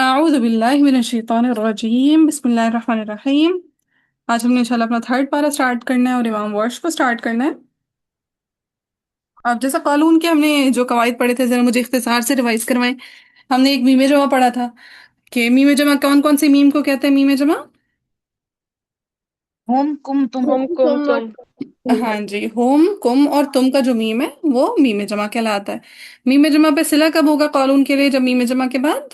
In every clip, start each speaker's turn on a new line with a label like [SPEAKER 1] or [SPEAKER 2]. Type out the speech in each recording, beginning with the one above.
[SPEAKER 1] अऊज़ु बिल्लाहि मिनश शैतानिर रजीम बिस्मिल्लाहिर रहमानिर रहीम। आज हमने इंशाल्लाह अपना थर्ड पारा स्टार्ट करना है और इमाम वर्श को स्टार्ट करना है। अब जैसा कानून के हमने जो कवायद पढ़े थे, जरा मुझे इख्तिसार से रिवाइज करवाएं। हमने एक मीमे जमा पढ़ा था कि मीमे जमा कौन कौन सी मीम को कहते हैं मीमे जमा।
[SPEAKER 2] होम कुम तुम।
[SPEAKER 3] हम कुम
[SPEAKER 4] तुम और
[SPEAKER 3] तुम।
[SPEAKER 1] हाँ जी, होम कुम और तुम का जो मीम है वो मीमे जमा कहलाता है। मीमे जमा पे सिला कब होगा कानून के लिए? जब मीमे जमा के बाद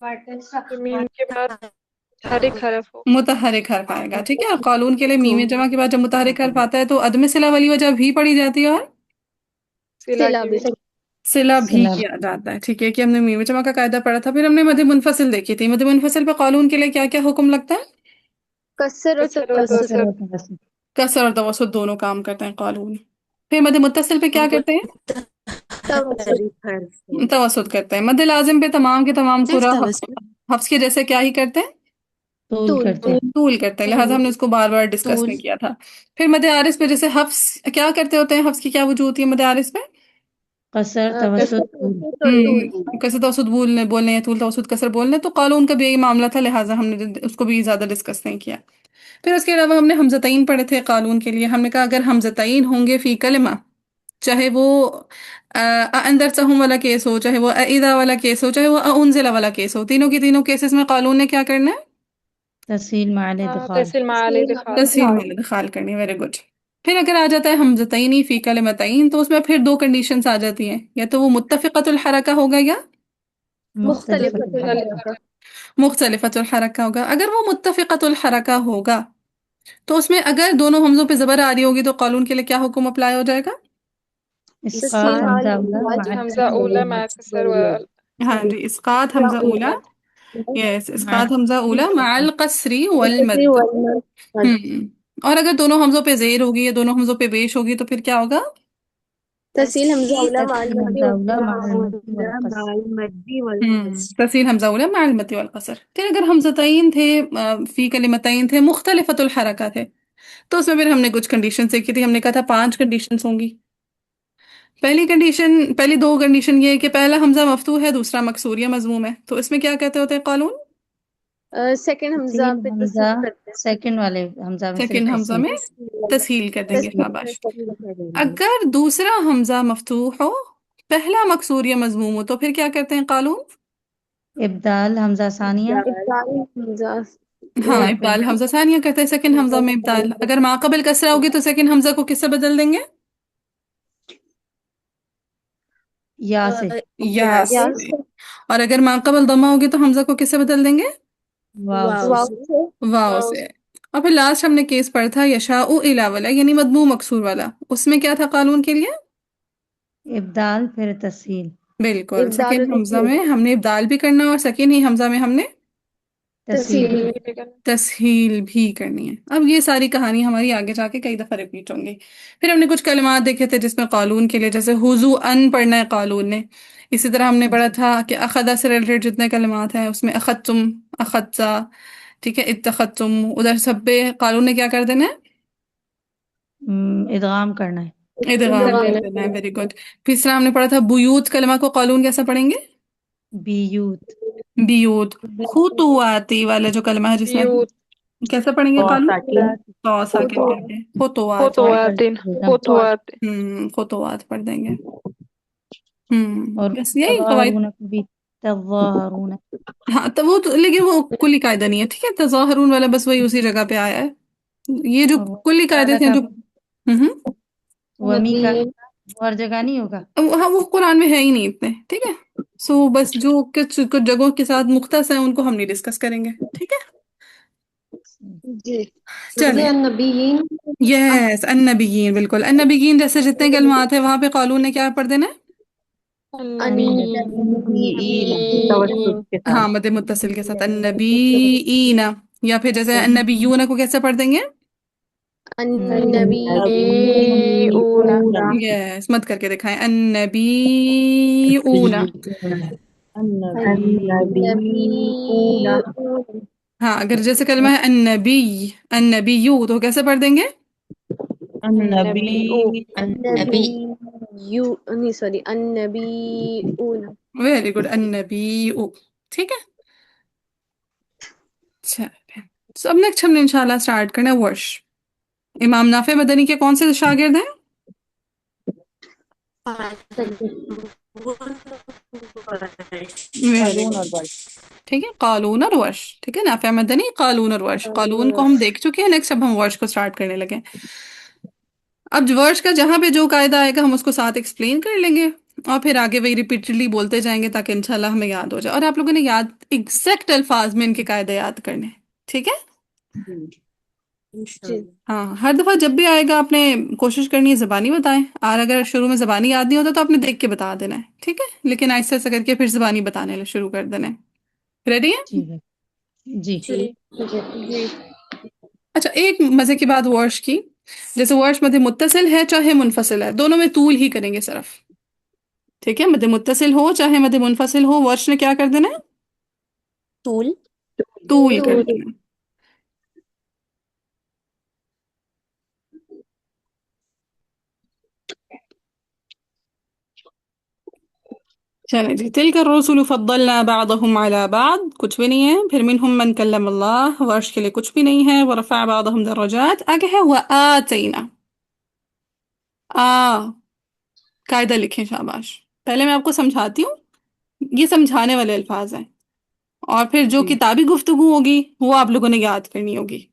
[SPEAKER 3] मीम के बाद हरिक हरफ हो।
[SPEAKER 1] मुतहरिक हर्फ आएगा। ठीक है, और कानून के लिए मीमे जमा के बाद जब मुतहरिक हर्फ आता है तो अदम सिला वाली वजह भी पढ़ी जाती है और
[SPEAKER 3] सिला
[SPEAKER 4] सिला
[SPEAKER 3] की
[SPEAKER 4] भी।
[SPEAKER 3] भी।
[SPEAKER 1] सिला भी
[SPEAKER 2] सिला।
[SPEAKER 1] किया जाता है। ठीक है, कि हमने मीमे जमा का कायदा पढ़ा था। फिर हमने मद मुनफसिल देखी थी। मद मुनफसिल पर कानून के लिए क्या क्या हुक्म लगता है?
[SPEAKER 4] कसर और
[SPEAKER 3] कसर और
[SPEAKER 4] तवसुत।
[SPEAKER 2] कसर
[SPEAKER 3] तसर।
[SPEAKER 2] और तवसुत।
[SPEAKER 1] कसर और तवसुत दोनों काम करते हैं कानून। फिर मद मुत्तसिल पे क्या करते हैं?
[SPEAKER 4] तवसुत।
[SPEAKER 1] तवसुत करते हैं। मद लाजिम पे तमाम के तमाम
[SPEAKER 4] सिर्फ
[SPEAKER 1] कुरा
[SPEAKER 4] तवसुत।
[SPEAKER 1] हफ्स के जैसे क्या ही करते हैं?
[SPEAKER 2] तूल
[SPEAKER 4] तूल।
[SPEAKER 2] करते हैं।
[SPEAKER 1] तूल करते हैं। लिहाजा हमने उसको बार बार डिस्कस
[SPEAKER 4] तूल।
[SPEAKER 1] नहीं किया था। फिर मद आरिस पे जैसे हफ्स क्या करते होते हैं? हफ्स की क्या वजह होती है मद आरिस पे?
[SPEAKER 2] कसर
[SPEAKER 4] कसर
[SPEAKER 2] तवसुत तूल।
[SPEAKER 4] तवसुत और तूल।
[SPEAKER 1] कसर तवसुत बोलने बोलने या तूल तवसुत कसर बोलने, तो कानून का भी यही मामला था। लिहाजा हमने उसको भी ज्यादा डिस्कस नहीं किया। फिर उसके अलावा हमने हमजतईन पढ़े थे कानून के लिए। हमने कहा अगर हमजतईन होंगे फी कलिमा, चाहे वो अंदर सहूम वाला केस हो, चाहे वो इदा वाला केस हो, चाहे वो उनजिला वाला केस हो, तीनों की तीनों केसेस में कानून ने क्या करना है?
[SPEAKER 2] तहसील माल
[SPEAKER 3] हाँ,
[SPEAKER 2] इदखाल।
[SPEAKER 3] तहसील माल
[SPEAKER 4] तस्लीम
[SPEAKER 3] दिखाल।
[SPEAKER 1] तस्हील में इदखाल करनी। Very good. फिर अगर आ जाता है हमजतईन फी कलिमतईन, तो उसमें फिर दो कंडीशंस आ जाती हैं। या तो वो मुत्तफिकतुल हरका होगा या
[SPEAKER 4] मुख्तलिफ
[SPEAKER 2] मुख्तलिफत हरकत।
[SPEAKER 4] हरका।
[SPEAKER 1] मुख्तलिफतुल हरका होगा। अगर वो मुत्तफिकतुल हरका होगा तो उसमें अगर दोनों हमजों पे जबर आ रही होगी तो कानून के लिए क्या हुक्म अप्लाई हो जाएगा?
[SPEAKER 2] इस्कात
[SPEAKER 4] तस्लीम हाल
[SPEAKER 2] हमजा उला
[SPEAKER 4] इस्तेमाल
[SPEAKER 2] माल
[SPEAKER 3] हमजा
[SPEAKER 2] कसर
[SPEAKER 3] उला
[SPEAKER 2] वल
[SPEAKER 3] मा
[SPEAKER 2] मद।
[SPEAKER 3] कसर व
[SPEAKER 1] हाँ जी, इस्कात
[SPEAKER 4] या
[SPEAKER 1] हमजा उला।
[SPEAKER 4] उला।
[SPEAKER 1] यस, इस्कात
[SPEAKER 2] माल
[SPEAKER 1] हमजा उला माल कसरी वल
[SPEAKER 4] तस्लीम
[SPEAKER 1] मद।
[SPEAKER 4] वल मद।
[SPEAKER 1] और अगर दोनों हमजों पे जेर होगी या दोनों हमजों पे पेश होगी तो फिर क्या होगा?
[SPEAKER 4] तहसील हमजा उला माल
[SPEAKER 2] तहसील
[SPEAKER 4] मद्दी
[SPEAKER 2] हमजा
[SPEAKER 4] वल
[SPEAKER 2] उला माल
[SPEAKER 4] कसर।
[SPEAKER 2] मद वल कसर।
[SPEAKER 1] तस्वीर हमजा उला माल मद्दी वल कसर। फिर अगर हमजतईन थे फी कलिमतईन थे मुख्तलिफतुल हरका थे, तो उसमें फिर हमने कुछ कंडीशन देखी थी। हमने कहा था पांच कंडीशंस होंगी। पहली कंडीशन, पहली दो कंडीशन ये है कि पहला हमजा मफ्तू है, दूसरा मकसूर या मजमूम है। तो इसमें क्या कहते होते हैं कानून?
[SPEAKER 4] सेकंड हमजा
[SPEAKER 2] तहसील
[SPEAKER 4] पे
[SPEAKER 2] हमजा
[SPEAKER 4] तस्लीम करते हैं।
[SPEAKER 2] सेकंड वाले हमजा में सिर्फ
[SPEAKER 1] सेकंड हमजा
[SPEAKER 2] तहसील।
[SPEAKER 1] में तस्हील कर देंगे।
[SPEAKER 4] तस्लीम
[SPEAKER 1] शाबाश।
[SPEAKER 4] करते
[SPEAKER 1] अगर दूसरा हमजा मफ्तूह हो, पहला मकसूर या मजमूम हो, तो फिर क्या करते हैं कानून?
[SPEAKER 2] इब्दाल हमजा सानिया।
[SPEAKER 4] हैं। इब्दाल हमजा
[SPEAKER 1] हाँ,
[SPEAKER 4] ऊला।
[SPEAKER 1] इब्दाल हमजा सानिया करते हैं। सेकंड हमजा में इब्दाल। अगर माकबल कसरा होगी तो सेकंड हमजा को किससे बदल देंगे?
[SPEAKER 2] या से।
[SPEAKER 1] या
[SPEAKER 4] या
[SPEAKER 1] से। और अगर माकबल दमा होगी तो हमजा को किससे बदल देंगे?
[SPEAKER 2] वाव से।
[SPEAKER 4] वाव से।
[SPEAKER 1] वाव
[SPEAKER 3] वाव
[SPEAKER 1] से। और फिर लास्ट हमने केस पढ़ा था यशाउ इला वाला, यानी मदमू मकसूर वाला। उसमें क्या था कानून के लिए?
[SPEAKER 2] इब्दाल फिर तहसील।
[SPEAKER 1] बिल्कुल,
[SPEAKER 4] इब्दाल और
[SPEAKER 1] सेकंड हमजा
[SPEAKER 4] तस्लीम।
[SPEAKER 1] में हमने इब्दाल भी करना है और सेकंड ही हमजा में हमने
[SPEAKER 2] तहसील
[SPEAKER 4] तस्लीम
[SPEAKER 2] भी।
[SPEAKER 4] भी।
[SPEAKER 3] तहसील भी करना।
[SPEAKER 1] तस्हील भी करनी है। अब ये सारी कहानी हमारी आगे जाके कई दफा रिपीट होंगी। फिर हमने कुछ कलिमात देखे थे जिसमें कानून के लिए, जैसे हुजू अन पढ़ना है कानून ने। इसी तरह हमने पढ़ा था कि अखदा से रिलेटेड जितने कलिमात हैं उसमें अखदतुम, अखदसा, ठीक है, इत्तखदतुम, उधर सब पे कानून ने क्या कर देना है?
[SPEAKER 2] इदगाम करना है।
[SPEAKER 1] इदगाम
[SPEAKER 4] इल्तिकाम
[SPEAKER 1] कर
[SPEAKER 3] इल्तिकाम।
[SPEAKER 1] देना है।
[SPEAKER 4] करते
[SPEAKER 1] वेरी गुड। तीसरा हमने पढ़ा था बुयूत कलिमा को कानून कैसा पढ़ेंगे?
[SPEAKER 2] बीयूत।
[SPEAKER 1] बियूत। खुतुआती वाला जो कलिमा है जिसमें
[SPEAKER 3] यूत।
[SPEAKER 1] कैसा पढ़ेंगे कानून? तो साकिन
[SPEAKER 4] हैं।
[SPEAKER 1] करके खुतुआत।
[SPEAKER 3] खुतवातिन। खुतवात।
[SPEAKER 1] खुतुआत पढ़ देंगे।
[SPEAKER 2] और
[SPEAKER 1] बस यही कवाइद।
[SPEAKER 2] तज़ाहरून भी। तज़ाहरून।
[SPEAKER 1] हाँ, तो वो तो, लेकिन वो कुली कायदा नहीं है। ठीक है, तज़ाहरून वाला बस वही उसी जगह पे आया है। ये जो
[SPEAKER 2] और वो
[SPEAKER 1] कुली कायदे
[SPEAKER 2] वाला
[SPEAKER 1] थे
[SPEAKER 2] का
[SPEAKER 1] जो
[SPEAKER 2] वमी का वो हर जगह नहीं होगा।
[SPEAKER 1] हाँ, वो कुरान में है ही नहीं इतने। ठीक है। सो बस जो कुछ कुछ जगहों के साथ मुख्तस है उनको हम नहीं डिस्कस करेंगे। ठीक है।
[SPEAKER 4] जी।
[SPEAKER 1] चले।
[SPEAKER 4] नबीयीन।
[SPEAKER 1] यस, अन्नबीयीन। बिल्कुल, अन्नबीयीन जैसे जितने कलमात है वहां पे कानून ने क्या पढ़ देना है?
[SPEAKER 2] अन्नबीयीन।
[SPEAKER 3] अन्नबीईन।
[SPEAKER 1] हाँ, मद मुत्तसिल के साथ अन्नबीईना। या फिर जैसे अन्नबीयूना को कैसे पढ़ देंगे?
[SPEAKER 3] अन्नबीऊना।
[SPEAKER 1] यस, मत करके दिखाएं अन्नबीऊना। हाँ, अगर जैसे कलमा है अन्नबी, अन्नबीयू, तो कैसे पढ़ देंगे?
[SPEAKER 3] अन्नबीऊ।
[SPEAKER 4] नबी यू नहीं, सॉरी, अन्नबी ऊन।
[SPEAKER 1] वेरी गुड, अन्नबीयू। ठीक है। चलिए, तो अब नेक्स्ट हमने इंशाल्लाह स्टार्ट करना है वर्श। इमाम नाफे मदनी के कौन से शागिर्द हैं? वेरी
[SPEAKER 2] कालून
[SPEAKER 1] गुड।
[SPEAKER 2] और वर्ष।
[SPEAKER 1] ठीक है, कालून और वर्श। ठीक है, नाफे मदनी, कालून और वर्श। कालून को हम देख चुके हैं, नेक्स्ट अब हम वर्श को स्टार्ट करने लगे। अब वर्श का जहां पे जो कायदा आएगा हम उसको साथ एक्सप्लेन कर लेंगे, और फिर आगे वही रिपीटेडली बोलते जाएंगे ताकि इंशाल्लाह हमें याद हो जाए। और आप लोगों ने याद एग्जैक्ट अल्फाज में इनके कायदे याद करने हैं, ठीक है।
[SPEAKER 4] जी।
[SPEAKER 1] हाँ, हर दफा जब भी आएगा आपने कोशिश करनी है जबानी बताएं, और अगर शुरू में जबानी याद नहीं होता तो आपने देख के बता देना है, ठीक है। लेकिन ऐसे ऐसे करके फिर जबानी बताने शुरू कर देना है। रेडी है?
[SPEAKER 2] ठीक है जी।
[SPEAKER 3] जी।
[SPEAKER 4] जी।
[SPEAKER 1] अच्छा, एक मजे की बात वर्श की, जैसे वर्श मध्य मुत्तसिल है चाहे मुनफसिल है, दोनों में तूल ही करेंगे सिर्फ। ठीक है, मध्य मुत्तसिल हो चाहे मध्य मुनफसिल हो, वर्श ने क्या कर देना है?
[SPEAKER 4] तूल।
[SPEAKER 1] तूल कर
[SPEAKER 4] तूल।
[SPEAKER 1] देना है। चले जी, तिल का रसूल फद्दलना बादहुम अला बाद, कुछ भी नहीं है। फिर मिनहुम मन कल्लम अल्लाह, वर्ष के लिए कुछ भी नहीं है। व रफ़अ बादहुम दर्रजात, आगे है व आतैना। आ कायदा लिखें, शाबाश। पहले मैं आपको समझाती हूँ, ये समझाने वाले अल्फाज हैं, और फिर जो
[SPEAKER 2] जी
[SPEAKER 1] किताबी गुफ्तगू होगी वो आप लोगों ने याद करनी होगी।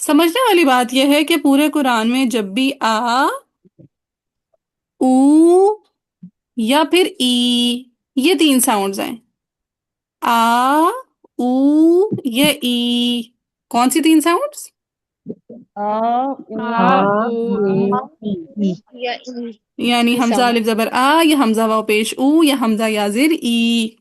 [SPEAKER 1] समझने वाली बात यह है कि पूरे कुरान में जब भी आ, ऊ या फिर ई, ये तीन साउंड्स हैं, आ, ऊ, ये ई, कौन सी तीन साउंड्स?
[SPEAKER 2] आ उ
[SPEAKER 3] आ उ
[SPEAKER 2] ई।
[SPEAKER 4] या ई।
[SPEAKER 1] यानी
[SPEAKER 4] ई
[SPEAKER 1] हमजा
[SPEAKER 4] साउंड।
[SPEAKER 1] अलिफ जबर आ, या हमजा वाव पेश ऊ, या हमजा याजिर ई।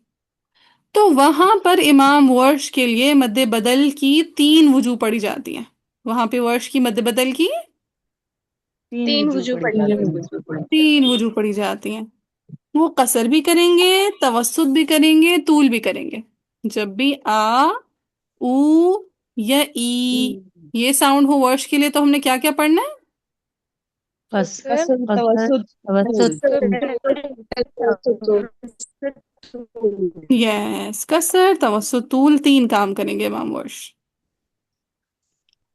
[SPEAKER 1] तो वहां पर इमाम वर्श के लिए मद्दे बदल की तीन वजू पड़ी जाती है। वहां पे वर्श की मद्दे बदल की
[SPEAKER 2] तीन
[SPEAKER 4] तीन
[SPEAKER 2] वजू
[SPEAKER 4] वजू
[SPEAKER 2] पड़ी
[SPEAKER 4] पड़ी
[SPEAKER 2] जाती
[SPEAKER 4] जाती
[SPEAKER 2] है।
[SPEAKER 1] तीन वजू पड़ी जाती हैं। वो कसर भी करेंगे, तवस्सुत भी करेंगे, तूल भी करेंगे। जब भी आ, ऊ या ई, ये साउंड हो वर्श के लिए, तो हमने क्या क्या पढ़ना है?
[SPEAKER 2] कस
[SPEAKER 3] कसर
[SPEAKER 2] कसर तवसुत
[SPEAKER 3] कसर
[SPEAKER 4] तूल।
[SPEAKER 1] यस, कसर तवस्सुत तूल, तीन काम करेंगे इमाम वर्श।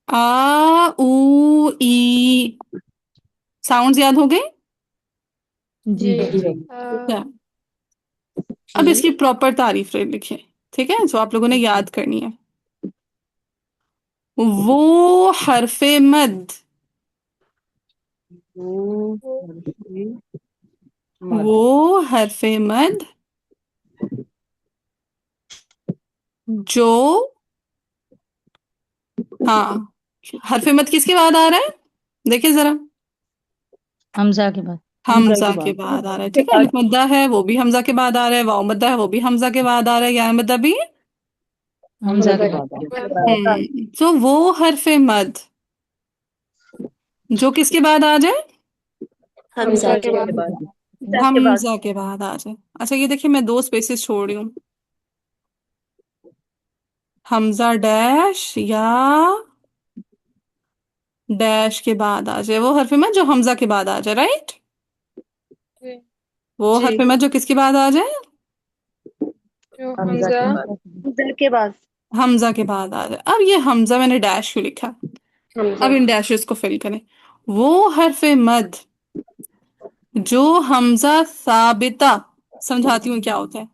[SPEAKER 1] आ, ऊ, ई, साउंड्स याद हो गए?
[SPEAKER 2] जी।
[SPEAKER 3] जी।
[SPEAKER 1] क्या? अब इसकी प्रॉपर तारीफ लिखें, ठीक है, जो आप लोगों ने याद करनी है। वो हरफे मद, वो हरफे मद जो, हाँ, हरफे मद किसके बाद आ रहा है? देखिए जरा,
[SPEAKER 2] हमजा के बाद।
[SPEAKER 1] हमजा के बाद आ रहा है। ठीक है, अलिफ मद्दा है वो भी हमजा के बाद आ रहा है, वाव मद्दा है वो भी हमजा के बाद आ रहा है, या मद्दा भी।
[SPEAKER 2] हमजा के बाद
[SPEAKER 1] तो वो हरफे मद जो किसके बाद आ जाए?
[SPEAKER 4] हमजा
[SPEAKER 3] हमजा
[SPEAKER 4] के
[SPEAKER 3] के बाद।
[SPEAKER 4] बाद। के बाद।
[SPEAKER 1] हमजा के बाद आ जाए। अच्छा, ये देखिए मैं दो स्पेसेस छोड़ रही हूँ, हमजा डैश या डैश के बाद आ जाए। वो हरफ मत जो हमजा के बाद आ जाए, राइट।
[SPEAKER 3] जी।
[SPEAKER 1] वो
[SPEAKER 4] जी।
[SPEAKER 1] हरफ मत जो किसके बाद आ जाए?
[SPEAKER 3] जो
[SPEAKER 2] हमजा
[SPEAKER 3] हमजा
[SPEAKER 4] हमजा के बाद।
[SPEAKER 1] हमजा के बाद आ जाए। अब ये हमजा मैंने डैश क्यों लिखा?
[SPEAKER 4] हमजा।
[SPEAKER 1] अब इन डैशेस को फिल करें। वो हरफ मद जो हमजा साबिता, समझाती हूँ क्या होता है।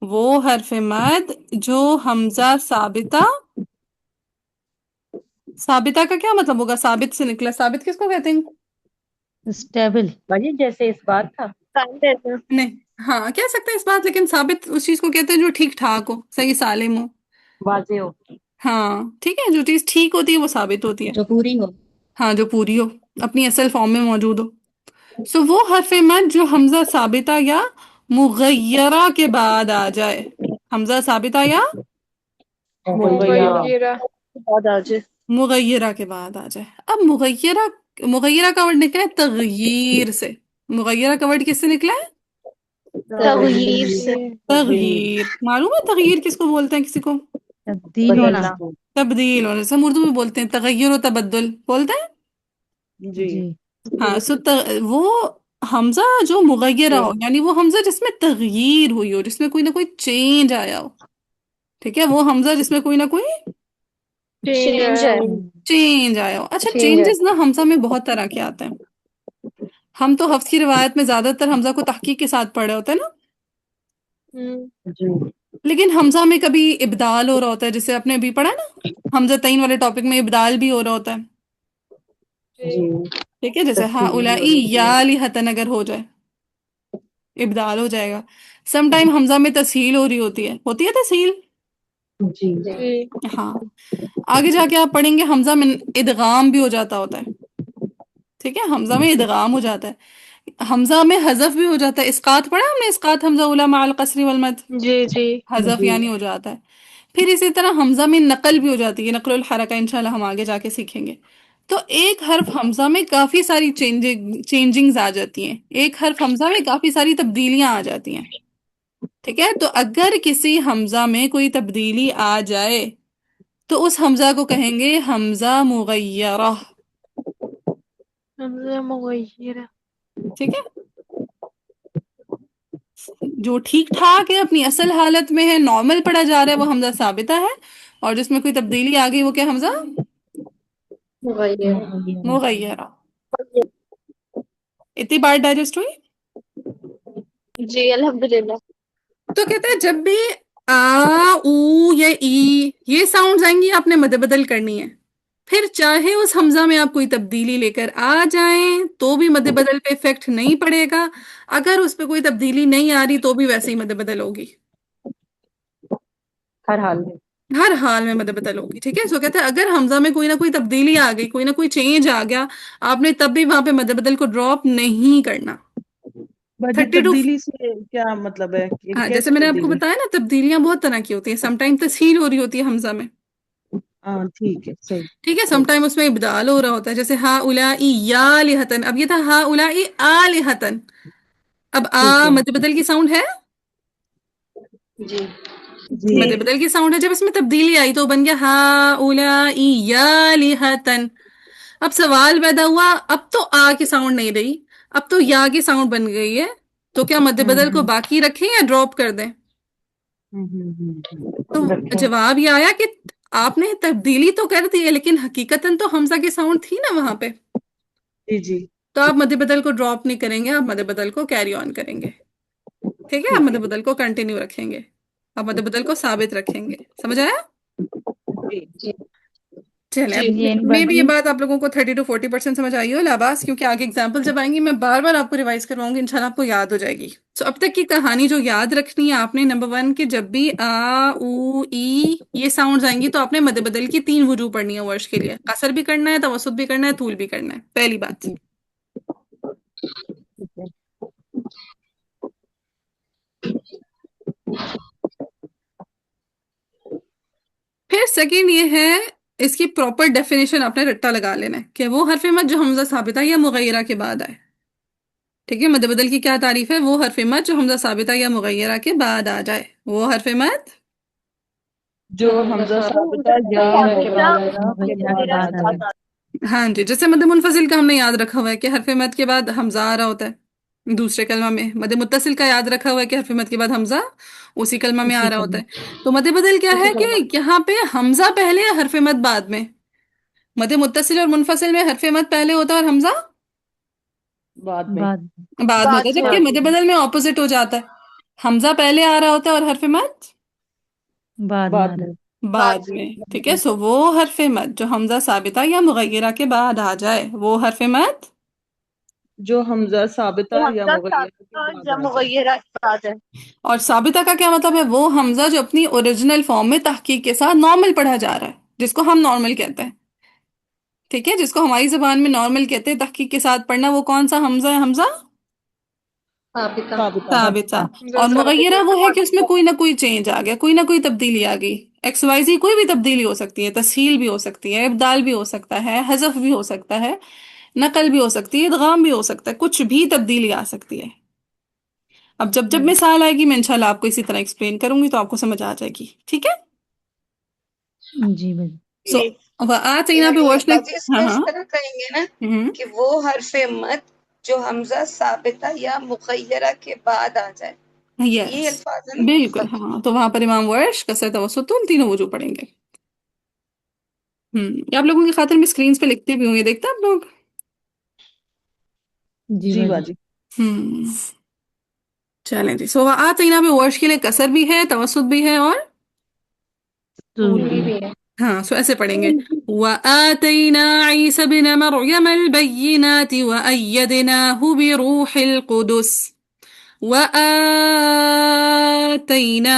[SPEAKER 1] वो हरफ मद जो हमजा साबिता, साबिता का क्या मतलब होगा? साबित से निकला, साबित किसको कहते हैं?
[SPEAKER 2] स्टेबल बाजी जैसे इस बात था।
[SPEAKER 4] कायदे हैं।
[SPEAKER 1] नहीं, हाँ कह सकते हैं इस बात, लेकिन साबित उस चीज को कहते हैं जो ठीक ठाक हो, सही सालिम हो।
[SPEAKER 2] वाजे हो
[SPEAKER 1] हाँ ठीक है, जो चीज ठीक होती है वो साबित होती है।
[SPEAKER 2] जो पूरी हो।
[SPEAKER 1] हाँ, जो पूरी हो, अपनी असल फॉर्म में मौजूद हो। सो वो हरफ मद जो हमजा साबिता या मुगय्यरा के बाद आ जाए। हमजा साबिता या
[SPEAKER 3] मुगैरा
[SPEAKER 4] बाद आ जाए।
[SPEAKER 1] मुगय्यरा के बाद आ जाए। अब मुगय्यरा, मुगय्यरा का वर्ड निकला है तगयीर से। मुगय्यरा का वर्ड किससे निकला है?
[SPEAKER 4] तगयीर से।
[SPEAKER 3] ये
[SPEAKER 1] तगयीर। मालूम है तगयीर किसको बोलते हैं? किसी को?
[SPEAKER 2] तब्दील होना।
[SPEAKER 1] तब्दील होने से, हम उर्दू में बोलते हैं तगय्युर और तबद्दुल बोलते हैं।
[SPEAKER 2] जी
[SPEAKER 1] हाँ, वो हमजा जो मुगय्यरा
[SPEAKER 4] जी
[SPEAKER 1] हो, यानी वो हमजा जिसमें तगयीर हुई हो, जिसमें कोई ना कोई चेंज आया हो। ठीक है, वो हमजा जिसमें कोई ना कोई
[SPEAKER 3] चेंज
[SPEAKER 4] चेंज
[SPEAKER 3] आया
[SPEAKER 4] है।
[SPEAKER 3] हो।
[SPEAKER 1] चेंज आया हो। अच्छा,
[SPEAKER 4] चेंज है।
[SPEAKER 1] चेंजेस ना हमजा में बहुत तरह के आते हैं। हम तो हफ्स की रिवायत में ज्यादातर हमजा को तहकीक के साथ पढ़े होते हैं ना,
[SPEAKER 4] जी
[SPEAKER 1] लेकिन हमजा में कभी इब्दाल हो रहा होता है, जैसे आपने अभी पढ़ा ना, हमजा तईन वाले टॉपिक में इब्दाल भी हो रहा होता है।
[SPEAKER 3] जी।
[SPEAKER 4] जी
[SPEAKER 1] ठीक है, जैसे हाँ
[SPEAKER 4] तस्वीर भी हो
[SPEAKER 1] उलाई
[SPEAKER 4] रही
[SPEAKER 1] या
[SPEAKER 4] है।
[SPEAKER 1] लिहतन अगर हो जाए, इब्दाल हो जाएगा। सम टाइम हमजा में तस्हील हो रही होती है तस्हील।
[SPEAKER 4] जी जी
[SPEAKER 3] जी।
[SPEAKER 1] हाँ, आगे जाके आप पढ़ेंगे हमजा में इदगाम भी हो जाता होता है। ठीक है, हमजा में इदगाम हो जाता है, हमजा में हजफ भी हो जाता है। इस्कात पढ़ा हमने, इस्कात हमजा उला माल कसरी वल मद,
[SPEAKER 3] जी जी।
[SPEAKER 1] हजफ
[SPEAKER 4] जी
[SPEAKER 1] यानी हो जाता है। फिर इसी तरह हमजा में नकल भी हो जाती है, नकलुल हरका, इंशाल्लाह हम आगे जाके सीखेंगे। तो एक हर्फ हमजा में काफी सारी चेंजिंग्स आ जाती हैं, एक हर्फ हमजा में काफी सारी तब्दीलियां आ जाती हैं। ठीक है, तो अगर किसी हमजा में कोई तब्दीली आ जाए तो उस हमजा को कहेंगे हमजा मुगय्यरा।
[SPEAKER 3] हमजा मुगय्यरा।
[SPEAKER 1] ठीक है, जो ठीक ठाक है, अपनी असल हालत में है, नॉर्मल पढ़ा जा रहा है, वो हमजा साबिता है। और जिसमें कोई तब्दीली आ गई वो क्या हमजा
[SPEAKER 4] वही
[SPEAKER 2] मुगय्यरा।
[SPEAKER 1] मुगय्यरा। इतनी बार डाइजेस्ट हुई।
[SPEAKER 4] जी अल्हम्दुलिल्लाह।
[SPEAKER 1] तो कहते हैं जब भी आ ऊ या ई ये साउंड्स आएंगी आपने मद बदल करनी है। फिर चाहे उस हमजा में आप कोई तब्दीली लेकर आ जाएं तो भी मद बदल पे इफेक्ट नहीं पड़ेगा, अगर उस पे कोई तब्दीली नहीं आ रही तो भी वैसे ही मद बदल होगी।
[SPEAKER 4] हर हाल में।
[SPEAKER 1] हर हाल में मद बदल होगी। ठीक है, सो कहते हैं अगर हमजा में कोई ना कोई तब्दीली आ गई, कोई ना कोई चेंज आ गया, आपने तब भी वहां पे मद बदल को ड्रॉप नहीं करना।
[SPEAKER 5] भाजी
[SPEAKER 1] 32।
[SPEAKER 5] तब्दीली से क्या मतलब है कि
[SPEAKER 1] हाँ, जैसे
[SPEAKER 5] कैसी
[SPEAKER 1] मैंने आपको
[SPEAKER 5] तब्दीली?
[SPEAKER 1] बताया ना, तब्दीलियां बहुत तरह की होती है। समटाइम तस्हील हो रही होती है हमजा में।
[SPEAKER 5] हाँ ठीक है, सही
[SPEAKER 1] ठीक है,
[SPEAKER 5] सही।
[SPEAKER 1] समटाइम उसमें इब्दाल हो रहा होता है, जैसे हा उलाई या लिहतन। अब ये था हा उलाई आ लिहतन। अब
[SPEAKER 5] ठीक
[SPEAKER 1] आ
[SPEAKER 5] है।
[SPEAKER 1] मद बदल की साउंड है,
[SPEAKER 4] जी
[SPEAKER 5] जी
[SPEAKER 1] मद बदल की साउंड है। जब इसमें तब्दीली आई तो बन गया हा उलाई या लिहतन। अब सवाल पैदा हुआ, अब तो आ की साउंड नहीं रही, अब तो या की साउंड बन गई है, तो क्या मद बदल को
[SPEAKER 5] हम्म
[SPEAKER 1] बाकी रखें या ड्रॉप कर दें? तो
[SPEAKER 5] रखें।
[SPEAKER 1] जवाब ये आया कि आपने तब्दीली तो कर दी है, लेकिन हकीकतन तो हमजा की साउंड थी ना वहां पे।
[SPEAKER 5] जी जी
[SPEAKER 1] तो आप मध्य बदल को ड्रॉप नहीं करेंगे, आप मध्य बदल को कैरी ऑन करेंगे। ठीक है, आप
[SPEAKER 5] ठीक
[SPEAKER 1] मध्य
[SPEAKER 5] है।
[SPEAKER 1] बदल को कंटिन्यू रखेंगे, आप मध्य बदल को साबित रखेंगे। समझ आया?
[SPEAKER 5] जी
[SPEAKER 4] जी
[SPEAKER 1] चले,
[SPEAKER 4] जी
[SPEAKER 1] अब
[SPEAKER 2] जी
[SPEAKER 1] मे भी ये
[SPEAKER 2] एनीबॉडी?
[SPEAKER 1] बात आप लोगों को 30 to 40% समझ आई हो लाबास, क्योंकि आगे एग्जाम्पल जब आएंगी मैं बार बार आपको रिवाइज करवाऊंगी, इंशाल्लाह आपको याद हो जाएगी। सो अब तक की कहानी जो याद रखनी है आपने, नंबर 1 कि जब भी आ ऊ ई ये साउंड्स आएंगी तो आपने मध्य बदल की 3 वजूह पढ़नी है वर्ष के लिए। कसर भी करना है, तवसुत भी करना है, तूल भी करना है, पहली बात।
[SPEAKER 5] ठीक है।
[SPEAKER 1] फिर सेकंड ये है, इसकी प्रॉपर डेफिनेशन आपने रट्टा लगा लेना है कि वो हरफ मद जो हमजा साबिता या मुगैरा के बाद आए। ठीक है, मद बदल की क्या तारीफ है? वो हरफ मद जो हमजा साबिता या मुगैरा के बाद आ जाए, वो हरफ मद
[SPEAKER 5] जो
[SPEAKER 4] हमजा
[SPEAKER 5] हमजा
[SPEAKER 4] साबित
[SPEAKER 5] साबिता या
[SPEAKER 4] के बाद
[SPEAKER 5] मुगय्यरा के
[SPEAKER 2] मुगय्यरा के
[SPEAKER 5] बाद आ
[SPEAKER 2] बाद आ
[SPEAKER 5] जाए।
[SPEAKER 2] जाए।
[SPEAKER 1] हाँ जी, जैसे मद मुनफसिल का हमने याद रखा हुआ है कि हरफ मद के बाद हमजा आ रहा होता है। दूसरे कलमा में मद मुत्तसिल का याद रखा हुआ है कि हरफ मद के बाद हमजा उसी कलमा में आ
[SPEAKER 5] उसी
[SPEAKER 1] रहा
[SPEAKER 5] का
[SPEAKER 1] होता है। तो मद बदल क्या
[SPEAKER 4] उसी
[SPEAKER 1] है
[SPEAKER 4] का
[SPEAKER 1] कि यहाँ पे हमजा पहले या हरफ मद बाद में? मद मुत्तसिल और मुनफसिल में हरफ मद पहले होता है और हमजा
[SPEAKER 5] बाद में।
[SPEAKER 2] बाद
[SPEAKER 1] बाद में होता
[SPEAKER 4] बाद
[SPEAKER 1] है,
[SPEAKER 4] में
[SPEAKER 1] जबकि
[SPEAKER 4] आती
[SPEAKER 1] मद
[SPEAKER 4] है।
[SPEAKER 1] बदल में ऑपोजिट हो जाता है। हमजा पहले आ रहा होता है और हरफ मद
[SPEAKER 2] बाद में आ
[SPEAKER 5] बाद
[SPEAKER 2] रहा
[SPEAKER 5] में।
[SPEAKER 1] बाद में। ठीक है, सो वो हरफ मद जो हमजा साबिता या मुगैरा के बाद आ जाए, वो हरफ मद।
[SPEAKER 5] जो हमजा
[SPEAKER 4] तो
[SPEAKER 5] साबिता या
[SPEAKER 4] हमजा
[SPEAKER 5] मुगय्यरा के
[SPEAKER 4] साबित
[SPEAKER 5] बाद
[SPEAKER 4] या
[SPEAKER 5] आ जाए।
[SPEAKER 4] मुगय्यरा के बाद है।
[SPEAKER 1] और साबिता का क्या मतलब है? वो हमजा जो अपनी ओरिजिनल फॉर्म में तहकीक के साथ नॉर्मल पढ़ा जा रहा है, जिसको हम नॉर्मल कहते हैं। ठीक है, जिसको हमारी जबान में नॉर्मल कहते हैं, तहकीक के साथ पढ़ना, वो कौन सा हमजा है? हमजा
[SPEAKER 4] साबिता
[SPEAKER 5] साबिता।
[SPEAKER 1] साबिता।
[SPEAKER 3] हमजा
[SPEAKER 1] और
[SPEAKER 3] साबित।
[SPEAKER 1] मुगैयरा वो है कि उसमें कोई ना कोई चेंज आ गया, कोई ना कोई तब्दीली आ गई। एक्स वाई जी कोई भी तब्दीली हो सकती है, तस्हील भी हो सकती है, इब्दाल भी हो सकता है, हज़फ भी हो सकता है, नकल भी हो सकती है, इदगाम भी हो सकता है, कुछ भी तब्दीली आ सकती है। अब जब जब मिसाल आएगी मैं इंशाल्लाह आपको इसी तरह एक्सप्लेन करूंगी तो आपको समझ आ जाएगी। ठीक है,
[SPEAKER 2] जी भाई।
[SPEAKER 1] सो
[SPEAKER 4] जी
[SPEAKER 1] वह आ पे
[SPEAKER 6] यानी
[SPEAKER 1] वर्ष ने।
[SPEAKER 6] बाजी
[SPEAKER 1] हाँ
[SPEAKER 6] इसको इस
[SPEAKER 1] हाँ।
[SPEAKER 6] तरह कहेंगे ना
[SPEAKER 1] हम्म।
[SPEAKER 6] कि वो हरफ मत जो हमजा साबिता या मुखय्यरा के बाद आ जाए, ये
[SPEAKER 1] यस,
[SPEAKER 6] अल्फाज है ना?
[SPEAKER 1] बिल्कुल। हाँ, तो वहां पर इमाम वर्श, कसर, तवसुत, तूल तीनों वजू पढ़ेंगे। ये आप लोगों की खातिर मैं स्क्रीन पे लिखते भी हूँ, ये देखते हैं आप लोग?
[SPEAKER 2] जी
[SPEAKER 5] जी
[SPEAKER 2] बाजी।
[SPEAKER 5] बाजी।
[SPEAKER 1] हम्म चलें जी। सो आतीना पे वर्श के लिए कसर भी है, तवसुत भी है, और
[SPEAKER 2] तूल
[SPEAKER 3] पूरी
[SPEAKER 2] भी
[SPEAKER 3] भी
[SPEAKER 2] है।
[SPEAKER 3] है।
[SPEAKER 1] हाँ, सो ऐसे पढ़ेंगे। व आतैना ईसा बिन मरयम अलबय्यिनाति व अय्यदनाहु बिरूहिल कुदुस व आतैना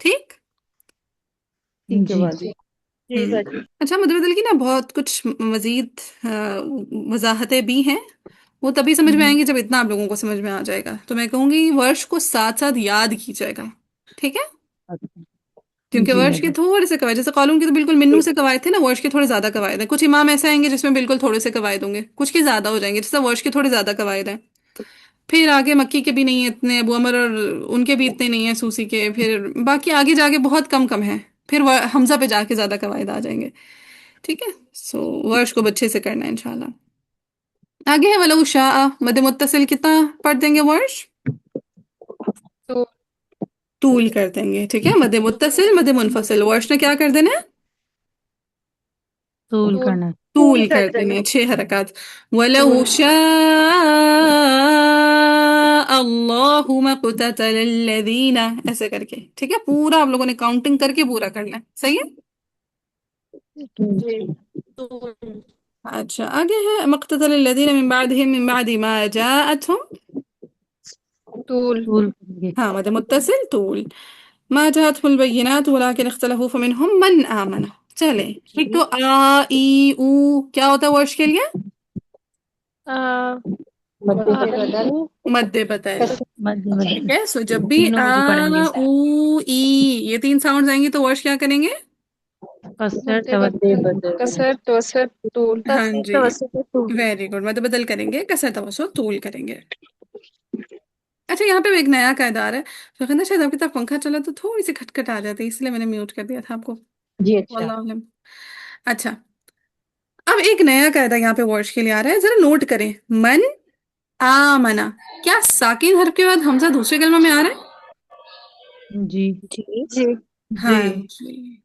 [SPEAKER 1] ठीक।
[SPEAKER 5] ठीक है
[SPEAKER 2] जी
[SPEAKER 5] बाजी।
[SPEAKER 4] जी
[SPEAKER 1] हम्म
[SPEAKER 4] बाजी।
[SPEAKER 1] अच्छा, मदबदल की ना बहुत कुछ मजीद वजाहतें भी हैं, वो तभी समझ में आएंगी जब इतना आप लोगों को समझ में आ जाएगा। तो मैं कहूंगी वर्ष को साथ साथ याद कीजिएगा, ठीक है?
[SPEAKER 5] अच्छा।
[SPEAKER 1] क्योंकि
[SPEAKER 2] जी
[SPEAKER 1] वर्ष के
[SPEAKER 2] बाजी।
[SPEAKER 1] थोड़े से कवायद, जैसे कॉलम की तो बिल्कुल मिन्नू से कवायद थे ना, वर्ष के थोड़े ज्यादा कवायद हैं। कुछ इमाम ऐसे आएंगे जिसमें बिल्कुल थोड़े से कवायद होंगे, कुछ के ज्यादा हो जाएंगे, जैसे वर्ष के थोड़े ज्यादा कवायद हैं। फिर आगे मक्की के भी नहीं है इतने, अबू अमर और उनके भी इतने नहीं है, सूसी के। फिर बाकी आगे जाके बहुत कम कम है, फिर हमजा पे जाके ज्यादा कवायद आ जाएंगे, ठीक है? सो वर्ष को अच्छे से करना है इंशाल्लाह। आगे है वलऊ शाह, मद मुत्तसिल कितना पढ़ देंगे वर्ष?
[SPEAKER 3] तो
[SPEAKER 1] तूल कर देंगे, ठीक है? मद मुत्तसिल, मद मुनफसिल, वर्ष ने क्या कर देना है?
[SPEAKER 2] तूल
[SPEAKER 3] तूल
[SPEAKER 2] करना है।
[SPEAKER 1] तूल
[SPEAKER 4] कर
[SPEAKER 1] कर देने
[SPEAKER 4] देना।
[SPEAKER 1] हैं, 6 हरकत। वलऊ शाह अल्लाहु मक़्ततल लज़ीना, ऐसे करके, ठीक है? पूरा आप लोगों ने काउंटिंग करके पूरा करना है, सही है?
[SPEAKER 4] जी।
[SPEAKER 1] अच्छा, आगे है मक़्ततल लज़ीना मिन बादिहिम मिन बादि मा जाअतहुम।
[SPEAKER 3] तूल
[SPEAKER 2] तूल करेंगे।
[SPEAKER 1] हाँ, मद मुत्तसिल तूल। मा जाअतहुमुल बय्यिनात वलाकिन इख्तलफू फमिनहुम मन आमन। चले, एक तो आ ई ऊ क्या होता है वर्ष के लिए?
[SPEAKER 3] आ
[SPEAKER 5] मध्य
[SPEAKER 3] आ
[SPEAKER 5] बदल।
[SPEAKER 3] ऊ
[SPEAKER 1] मध्य बदल,
[SPEAKER 2] मध्य
[SPEAKER 1] ठीक
[SPEAKER 2] मध्य।
[SPEAKER 1] है? सो जब भी
[SPEAKER 2] तीनों
[SPEAKER 1] आ
[SPEAKER 2] वजू पढ़ेंगे।
[SPEAKER 1] ऊ ई ये 3 साउंड आएंगे तो वर्ष क्या करेंगे?
[SPEAKER 2] कसर
[SPEAKER 3] मध्य
[SPEAKER 5] मध्य
[SPEAKER 2] तवज्जुह।
[SPEAKER 5] बदल।
[SPEAKER 3] कसर तवसर तूल
[SPEAKER 1] हाँ जी,
[SPEAKER 4] तवस्सुत तूल।
[SPEAKER 1] Very good. मध्य बदल करेंगे, कसर तवसुत तूल करेंगे। अच्छा, यहाँ पे एक नया कायदा आ रहा है। फखंदा, शायद आपकी तरफ पंखा चला तो थोड़ी सी खटखट आ जाती है, इसलिए मैंने म्यूट कर दिया था आपको।
[SPEAKER 5] जी अच्छा।
[SPEAKER 1] वल्लाह आलम। अच्छा, अब एक नया कायदा यहाँ पे वर्ष के लिए आ रहा है, जरा नोट करें। मन आमना, क्या साकिन हर्फ के बाद हमजा दूसरे कलमा में आ रहा है?
[SPEAKER 2] जी
[SPEAKER 5] जी।
[SPEAKER 4] जी।
[SPEAKER 1] हाँ
[SPEAKER 2] जी
[SPEAKER 1] जी।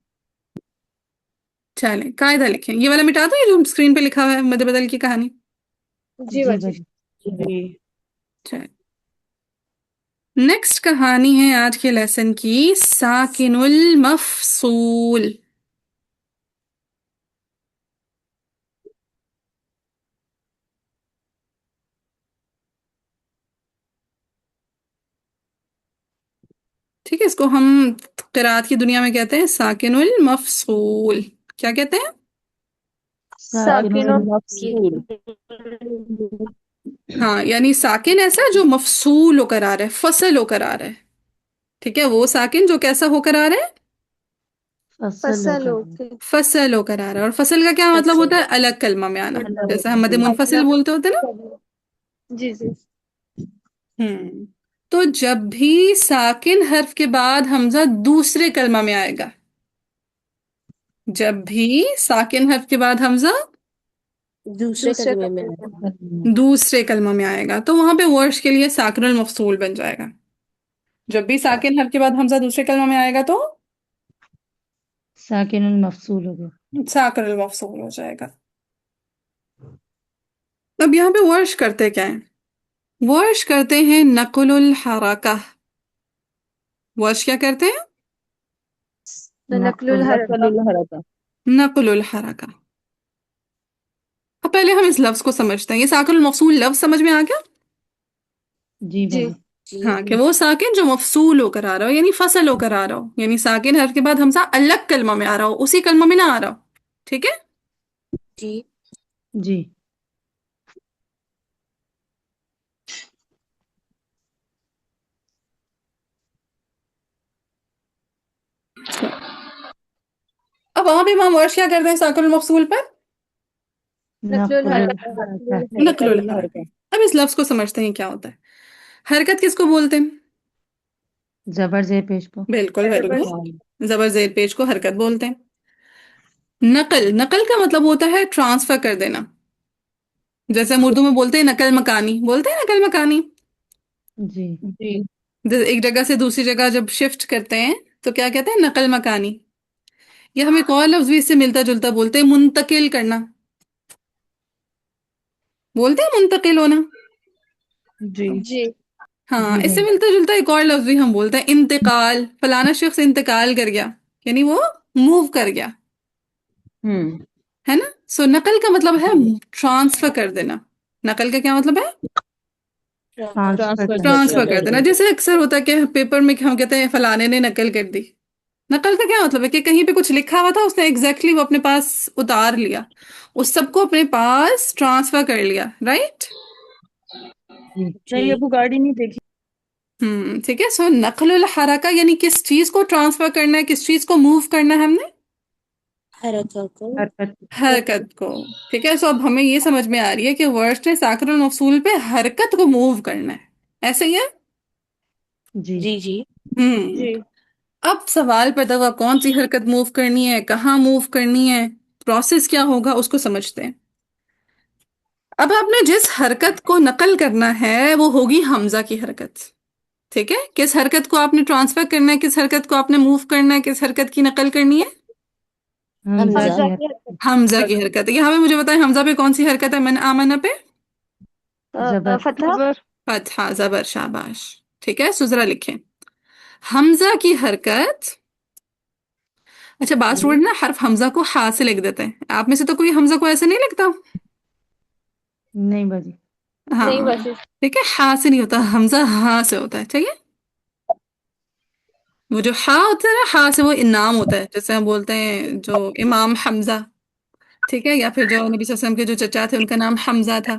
[SPEAKER 1] चलें, कायदा लिखें, ये वाला मिटा दो, ये जो स्क्रीन पे लिखा हुआ है मध्य बदल की कहानी।
[SPEAKER 4] जी
[SPEAKER 2] जी
[SPEAKER 4] बाजी।
[SPEAKER 2] बाजी।
[SPEAKER 5] जी।
[SPEAKER 1] चल, नेक्स्ट कहानी है आज के लेसन की, साकिनुल मफसूल। ठीक है, इसको हम किरात की दुनिया में कहते हैं साकिनुल मफसूल। क्या कहते हैं?
[SPEAKER 2] साकिनुल
[SPEAKER 3] साकिनों की
[SPEAKER 5] मफसूल।
[SPEAKER 1] हाँ, यानी साकिन ऐसा जो मफसूल होकर आ रहा है, फसल होकर आ रहा है, ठीक है? वो साकिन जो कैसा होकर आ रहा है?
[SPEAKER 2] फसल
[SPEAKER 4] फसल
[SPEAKER 2] होकर
[SPEAKER 4] होके।
[SPEAKER 1] फसल होकर आ रहा है। और फसल का क्या मतलब
[SPEAKER 4] अच्छा।
[SPEAKER 1] होता है? अलग कलमा में आना,
[SPEAKER 2] अलग
[SPEAKER 1] जैसे हम मद मुनफसिल
[SPEAKER 4] अलग।
[SPEAKER 1] बोलते होते हैं ना।
[SPEAKER 4] जी जी।
[SPEAKER 1] हम्म तो जब भी साकिन हर्फ के बाद हमजा दूसरे कलमा में आएगा, जब भी साकिन हर्फ के बाद हमजा
[SPEAKER 4] दूसरे कलमे में आया।
[SPEAKER 2] में।
[SPEAKER 1] दूसरे कलमा में आएगा, तो वहां पे वर्ष के लिए साकिनुल मफसूल बन जाएगा। जब भी साकिन हर्फ के बाद हमजा दूसरे कलमा में आएगा तो
[SPEAKER 2] साकिनुल मफसूल हो गया।
[SPEAKER 1] साकिनुल मफसूल हो जाएगा। अब यहाँ पे वर्ष करते क्या है? वर्ष करते हैं नकुलुल हरका। वर्ष क्या करते हैं?
[SPEAKER 4] नकलुल
[SPEAKER 2] नकुल।
[SPEAKER 4] हरका।
[SPEAKER 5] नकलुल हरका।
[SPEAKER 1] नकुलुल हरका। अब पहले हम इस लफ्ज को समझते हैं। ये साकिनुल मफसूल लफ्ज समझ में आ गया?
[SPEAKER 2] जी
[SPEAKER 4] जी।
[SPEAKER 2] बाजी।
[SPEAKER 1] हाँ, कि वो साकिन जो मफसूल होकर आ रहा हो, यानी फसल होकर आ रहा हो, यानी साकिन हर्फ के बाद हमजा अलग कलमा में आ रहा हो, उसी कलमा में ना आ रहा हो, ठीक है?
[SPEAKER 4] जी।
[SPEAKER 2] जी
[SPEAKER 1] अब वहां पे हम वर्ष क्या करते हैं साकिनुल मफसूल पर?
[SPEAKER 4] नकलुल
[SPEAKER 2] नकुल
[SPEAKER 4] हरका।
[SPEAKER 2] हरका।
[SPEAKER 1] नकलुल
[SPEAKER 5] नकलुल
[SPEAKER 1] हरका।
[SPEAKER 5] हरका।
[SPEAKER 1] अब इस लफ्ज को समझते हैं क्या होता है। हरकत किसको बोलते हैं?
[SPEAKER 2] जबर जेर पेश को
[SPEAKER 1] बिल्कुल वेरी
[SPEAKER 3] जबर
[SPEAKER 1] गुड। जबर जेर पेश को हरकत बोलते हैं। नकल, नकल का मतलब होता है ट्रांसफर कर देना। जैसे हम उर्दू में बोलते हैं नकल मकानी, बोलते हैं नकल मकानी।
[SPEAKER 2] जी
[SPEAKER 5] जी
[SPEAKER 1] जैसे एक जगह से दूसरी जगह जब शिफ्ट करते हैं तो क्या कहते हैं, नकल मकानी। या हम एक और लफ्ज भी इससे मिलता जुलता बोलते हैं, मुंतकिल करना। बोलते हैं मुंतकिल होना।
[SPEAKER 5] जी
[SPEAKER 3] जी
[SPEAKER 1] हाँ,
[SPEAKER 2] जी
[SPEAKER 1] इससे
[SPEAKER 2] भाई
[SPEAKER 1] मिलता जुलता एक और लफ्ज भी हम बोलते हैं, इंतकाल। फलाना शख्स इंतकाल कर गया, यानी वो मूव कर गया,
[SPEAKER 5] हम्म
[SPEAKER 1] है ना। सो नकल का मतलब है
[SPEAKER 5] जी
[SPEAKER 1] ट्रांसफर कर देना। नकल का क्या मतलब है?
[SPEAKER 2] ट्रांसफर
[SPEAKER 5] ट्रांसफर
[SPEAKER 2] कर
[SPEAKER 1] ट्रांसफर
[SPEAKER 5] कर
[SPEAKER 1] कर देना।
[SPEAKER 5] देना।
[SPEAKER 1] जैसे अक्सर होता है कि पेपर में हम कहते हैं फलाने ने नकल कर दी। नकल का क्या मतलब है कि कहीं पे कुछ लिखा हुआ था, उसने एग्जैक्टली वो अपने पास उतार लिया, उस सबको अपने पास ट्रांसफर कर लिया, राइट।
[SPEAKER 2] जी
[SPEAKER 5] नहीं अबू गाड़ी नहीं देखी।
[SPEAKER 1] ठीक है। सो नकलुल हरका यानी किस चीज को ट्रांसफर करना है, किस चीज को मूव करना है हमने?
[SPEAKER 4] हरकत को
[SPEAKER 2] हरकत
[SPEAKER 1] हरकत को। ठीक है। सो अब हमें ये समझ में आ रही है कि वर्ड ने साकिरुल मफसूल पे हरकत को मूव करना है, ऐसे ही है।
[SPEAKER 2] जी
[SPEAKER 4] जी जी
[SPEAKER 1] हम्म
[SPEAKER 3] जी
[SPEAKER 1] अब सवाल पैदा हुआ कौन सी हरकत मूव करनी है, कहाँ मूव करनी है, प्रोसेस क्या होगा, उसको समझते हैं। अब आपने जिस हरकत को नकल करना है वो होगी हमजा की हरकत। ठीक है। किस हरकत को आपने ट्रांसफर करना है, किस हरकत को आपने मूव करना है, किस हरकत की नकल करनी है?
[SPEAKER 2] हमजा
[SPEAKER 4] हमजा
[SPEAKER 2] की
[SPEAKER 3] हमजा
[SPEAKER 2] हरकत
[SPEAKER 3] की हरकत
[SPEAKER 1] हमजा की हरकत। यहाँ पे मुझे बताएं हमजा पे कौन सी हरकत है, मन आमना पे?
[SPEAKER 2] जबर
[SPEAKER 3] फतहा
[SPEAKER 5] जबर
[SPEAKER 1] फतहा, जबर, शाबाश। ठीक है। सुजरा लिखें हमजा की हरकत। अच्छा, बात स्टूडेंट ना हर्फ हमजा को हा से लिख देते हैं, आप में से तो कोई हमजा को ऐसे नहीं लिखता?
[SPEAKER 2] नहीं बाजी
[SPEAKER 3] नहीं
[SPEAKER 1] हाँ,
[SPEAKER 3] बस
[SPEAKER 1] ठीक है। हा से नहीं होता, हमजा हा से होता है, ठीक है। वो जो हा होता है ना, हा से वो इनाम होता है, जैसे हम बोलते हैं जो इमाम हमजा, ठीक है, या फिर जो नबी सल्लल्लाहु अलैहि वसल्लम के जो चचा थे उनका नाम हमजा था,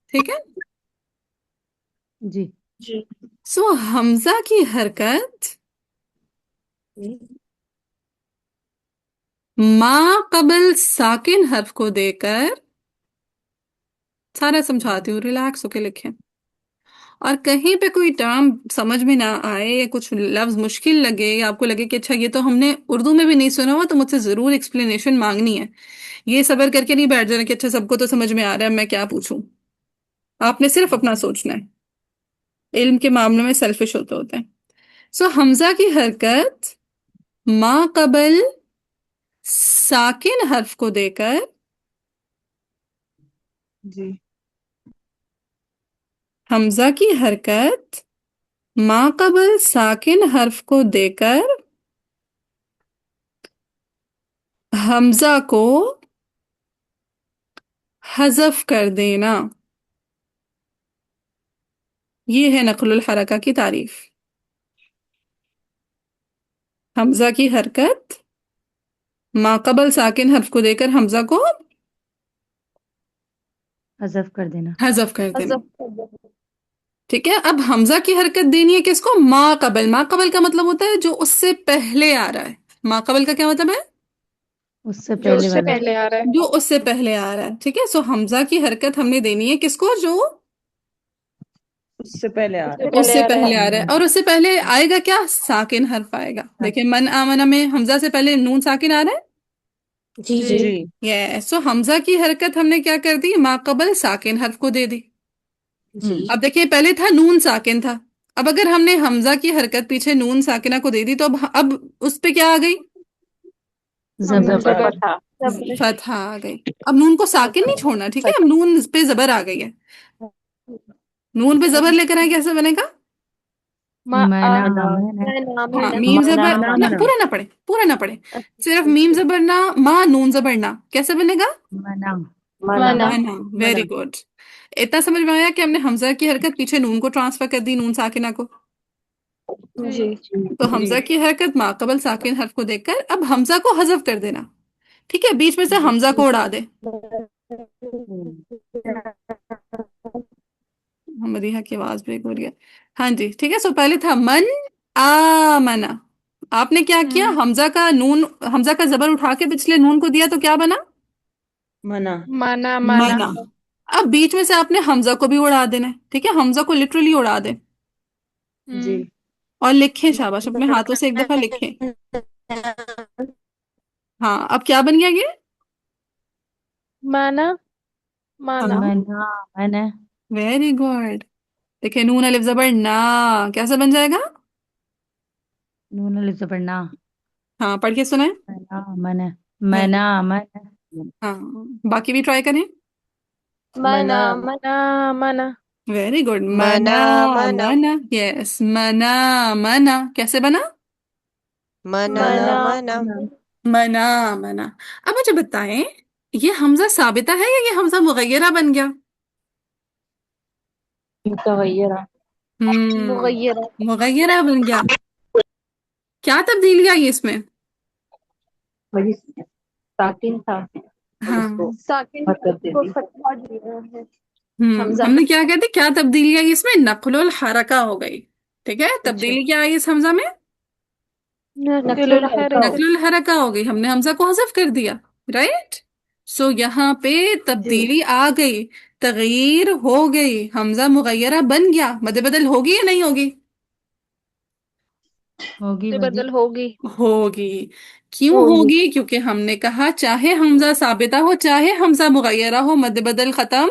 [SPEAKER 1] ठीक है।
[SPEAKER 2] जी
[SPEAKER 4] जी
[SPEAKER 1] सो हमजा की हरकत मा कबल साकिन हर्फ को देकर, सारा समझाती हूँ, रिलैक्स होके लिखें। और कहीं पे कोई टर्म समझ में ना आए या कुछ लफ्ज मुश्किल लगे या आपको लगे कि अच्छा ये तो हमने उर्दू में भी नहीं सुना हुआ, तो मुझसे जरूर एक्सप्लेनेशन मांगनी है। ये सबर करके नहीं बैठ जाना कि अच्छा सबको तो समझ में आ रहा है, मैं क्या पूछूं। आपने सिर्फ अपना सोचना है। इल्म के मामले में सेल्फिश होते हैं। सो हमजा की हरकत मा कबल साकिन हर्फ को देकर,
[SPEAKER 5] जी
[SPEAKER 1] हमजा की हरकत मा कबल साकिन हर्फ को देकर हमजा को हजफ कर देना, ये है नकलुल हरका की तारीफ। हमजा की हरकत मा कबल साकिन हर्फ को देकर हमजा को
[SPEAKER 2] हजफ कर देना
[SPEAKER 1] हजफ कर देना।
[SPEAKER 3] हजफ कर दो।
[SPEAKER 1] ठीक है। अब हमजा की हरकत देनी है किसको? मा कबल। मा कबल का मतलब होता है जो उससे पहले आ रहा है। मा कबल का क्या मतलब है?
[SPEAKER 2] उससे
[SPEAKER 3] जो
[SPEAKER 2] पहले
[SPEAKER 3] उससे
[SPEAKER 2] वाला
[SPEAKER 3] पहले आ रहा है
[SPEAKER 1] जो उससे पहले आ रहा है। ठीक है। सो हमजा की हरकत हमने देनी है किसको? जो
[SPEAKER 5] उससे पहले आ
[SPEAKER 3] उससे
[SPEAKER 5] रहा
[SPEAKER 3] पहले
[SPEAKER 1] उससे
[SPEAKER 3] आ रहा है।
[SPEAKER 1] पहले आ रहा है। और उससे पहले आएगा क्या? साकिन हर्फ आएगा।
[SPEAKER 2] है
[SPEAKER 1] देखिए मन आमना में हमजा से पहले नून साकिन आ रहा है।
[SPEAKER 4] जी
[SPEAKER 3] जी
[SPEAKER 4] जी
[SPEAKER 5] जी
[SPEAKER 1] ये सो हमजा की हरकत हमने क्या कर दी? मा कबल साकिन हर्फ को दे दी।
[SPEAKER 4] जी
[SPEAKER 1] अब देखिए पहले था नून साकिन था। अब अगर हमने हमजा की हरकत पीछे नून साकिना को दे दी तो अब उस पे क्या आ गई?
[SPEAKER 2] जबर
[SPEAKER 3] जबर
[SPEAKER 5] जबर
[SPEAKER 3] जबर
[SPEAKER 1] फतहा आ गई। अब नून को साकिन नहीं छोड़ना, ठीक है। अब नून पे जबर आ गई है। नून पे जबर लेकर आए, कैसे बनेगा?
[SPEAKER 3] मा आ
[SPEAKER 2] मना
[SPEAKER 5] मना
[SPEAKER 2] मना
[SPEAKER 1] हाँ,
[SPEAKER 3] मैं
[SPEAKER 1] मीम
[SPEAKER 5] मना
[SPEAKER 1] जबर ना,
[SPEAKER 5] मना
[SPEAKER 1] पूरा ना पढ़े, पूरा ना पढ़े। सिर्फ मीम
[SPEAKER 3] अच्छा
[SPEAKER 1] जबर ना, मा नून जबर ना, कैसे बनेगा?
[SPEAKER 2] मना
[SPEAKER 4] मना
[SPEAKER 3] मना
[SPEAKER 1] माना। वेरी
[SPEAKER 5] मना
[SPEAKER 1] गुड। इतना समझ में आया कि हमने हमजा की हरकत पीछे नून को ट्रांसफर कर दी, नून साकिना को।
[SPEAKER 3] जी
[SPEAKER 1] तो
[SPEAKER 5] जी
[SPEAKER 1] हमजा की हरकत माकबल साकिन हर्फ को देखकर अब हमजा को हजफ कर देना। ठीक है, बीच में से
[SPEAKER 5] जी
[SPEAKER 1] हमजा को उड़ा दे।
[SPEAKER 5] हम्म
[SPEAKER 1] मदीहा की आवाज ब्रेक हो रही है। हाँ जी, ठीक है। सो पहले था मन आमना। आपने क्या किया? हमजा का जबर उठा के पिछले नून को दिया तो क्या बना?
[SPEAKER 5] मना
[SPEAKER 3] माना माना
[SPEAKER 1] मना। अब बीच में से आपने हमजा को भी उड़ा देना है, ठीक है। हमजा को लिटरली उड़ा दे।
[SPEAKER 5] जी
[SPEAKER 1] और लिखें, शाबाश, अपने हाथों से एक दफा लिखें। हाँ, अब क्या बन गया ये?
[SPEAKER 3] माना माना
[SPEAKER 1] हाँ,
[SPEAKER 2] मना मना
[SPEAKER 1] वेरी गुड। देखिए, नून अलिफ जबर ना, कैसा बन जाएगा?
[SPEAKER 2] नून अलिफ जबर ना।
[SPEAKER 1] हाँ, पढ़ के सुनाए।
[SPEAKER 2] मना मना
[SPEAKER 1] वेरी,
[SPEAKER 2] मना मना।
[SPEAKER 1] हाँ, बाकी भी ट्राई करें।
[SPEAKER 3] मना
[SPEAKER 5] मना
[SPEAKER 3] मना मना
[SPEAKER 1] वेरी गुड,
[SPEAKER 6] मना
[SPEAKER 1] मना।
[SPEAKER 6] मना
[SPEAKER 1] मना, यस, मना। मना कैसे बना?
[SPEAKER 6] मना
[SPEAKER 3] मना
[SPEAKER 6] मना
[SPEAKER 1] मना। मना। अब मुझे बताएं, ये हमजा साबिता है या ये हमजा मुगय्यरा बन गया?
[SPEAKER 5] मुतगय्यरा।
[SPEAKER 3] मुगय्यरा
[SPEAKER 1] मुगय्यरा बन गया। क्या तब्दीली आई इसमें?
[SPEAKER 5] वही साकिन था और उसको
[SPEAKER 1] हाँ।
[SPEAKER 3] साकिन
[SPEAKER 5] हरकत दे
[SPEAKER 3] को
[SPEAKER 5] दी।
[SPEAKER 3] फतहा दिया है हमजा
[SPEAKER 1] हमने
[SPEAKER 3] पे
[SPEAKER 1] क्या कहते, क्या तब्दीली आई इसमें? नक्लुल हरका हो गई। ठीक है,
[SPEAKER 5] अच्छा,
[SPEAKER 1] तब्दीली क्या आई इस हमजा में?
[SPEAKER 3] नक्लुल
[SPEAKER 5] हल्का हो।
[SPEAKER 3] हरकत
[SPEAKER 1] नक्लुल हरका हो गई, हमने हमजा को हज़फ कर दिया। राइट। सो यहाँ पे
[SPEAKER 5] जी
[SPEAKER 1] तब्दीली आ गई, तगयीर हो गई, हमजा मुगय्यरा बन गया। मद बदल होगी या नहीं होगी?
[SPEAKER 2] होगी
[SPEAKER 3] से
[SPEAKER 2] बाजी।
[SPEAKER 3] बदल होगी
[SPEAKER 1] होगी। क्यों
[SPEAKER 5] होगी।
[SPEAKER 1] होगी? क्योंकि हमने कहा चाहे हमजा साबिता हो चाहे हमजा मुगय्यरा हो, मद बदल खत्म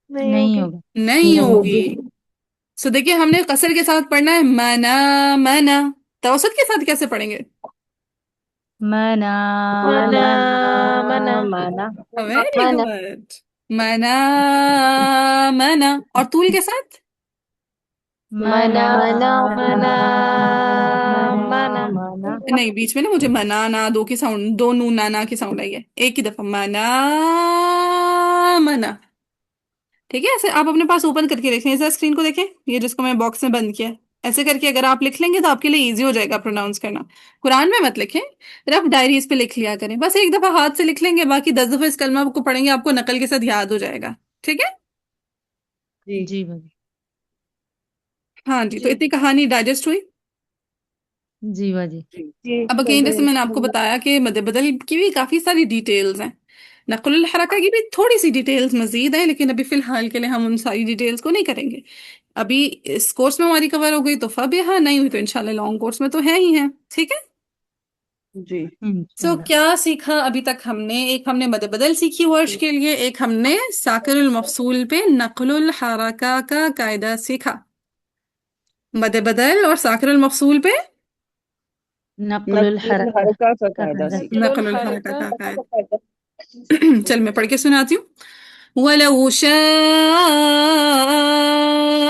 [SPEAKER 3] नहीं
[SPEAKER 2] नहीं
[SPEAKER 3] होगी
[SPEAKER 2] होगा।
[SPEAKER 1] नहीं
[SPEAKER 5] नहीं
[SPEAKER 1] होगी।
[SPEAKER 5] होगी।
[SPEAKER 1] सो देखिए, हमने कसर के साथ पढ़ना है, मना। मना। तवसत के साथ कैसे पढ़ेंगे?
[SPEAKER 2] मना
[SPEAKER 3] मना
[SPEAKER 5] मना
[SPEAKER 3] मना
[SPEAKER 5] मना
[SPEAKER 1] वेरी
[SPEAKER 3] मना
[SPEAKER 1] गुड। मना। मना। और तूल के साथ?
[SPEAKER 2] मना
[SPEAKER 3] मना
[SPEAKER 2] मना
[SPEAKER 3] मना मना
[SPEAKER 5] मना
[SPEAKER 1] नहीं, बीच में ना मुझे मना ना दो की साउंड, दो नून नाना की साउंड आई है, एक ही दफा मना। मना। ठीक है, ऐसे आप अपने पास ओपन करके देखें, इस स्क्रीन को देखें, ये जिसको मैं बॉक्स में बंद किया है। ऐसे करके अगर आप लिख लेंगे तो आपके लिए इजी हो जाएगा प्रोनाउंस करना। कुरान में मत लिखें, रफ डायरीज पे लिख लिया करें, बस एक दफा हाथ से लिख लेंगे, बाकी 10 दफा इस कलमा को पढ़ेंगे, आपको नकल के साथ याद हो जाएगा। ठीक है।
[SPEAKER 5] जी
[SPEAKER 2] जी बाजी।
[SPEAKER 1] हाँ जी, तो
[SPEAKER 3] जी
[SPEAKER 1] इतनी कहानी डाइजेस्ट हुई।
[SPEAKER 2] जी बाजी।
[SPEAKER 5] जी
[SPEAKER 3] जी
[SPEAKER 1] अब अगेन, जैसे मैंने आपको बताया कि मद बदल की भी काफी सारी डिटेल्स हैं, नकुल हरका की भी थोड़ी सी डिटेल्स मजीद हैं, लेकिन अभी फिलहाल के लिए हम उन सारी डिटेल्स को नहीं करेंगे। अभी इस कोर्स में हमारी कवर हो गई तो फब यहाँ, नहीं हुई तो इंशाल्लाह लॉन्ग कोर्स में तो है ही है। ठीक है।
[SPEAKER 5] जी
[SPEAKER 1] सो
[SPEAKER 2] इंशाल्लाह।
[SPEAKER 1] क्या सीखा अभी तक हमने? एक हमने मद बदल सीखी वर्ष के लिए, एक हमने साकिरुल मफसूल पे नकुल हरका का कायदा सीखा। मद बदल और साकिरुल मफसूल पे
[SPEAKER 2] नकुल
[SPEAKER 5] नकुल
[SPEAKER 2] हरकत
[SPEAKER 5] हरका का
[SPEAKER 2] का
[SPEAKER 5] कायदा
[SPEAKER 2] कायदा
[SPEAKER 5] सीखा।
[SPEAKER 3] नक्लुल
[SPEAKER 1] नकुल हरका
[SPEAKER 3] हरकत
[SPEAKER 1] का कायदा। चल, मैं पढ़ के सुनाती हूँ। वलौ शाअ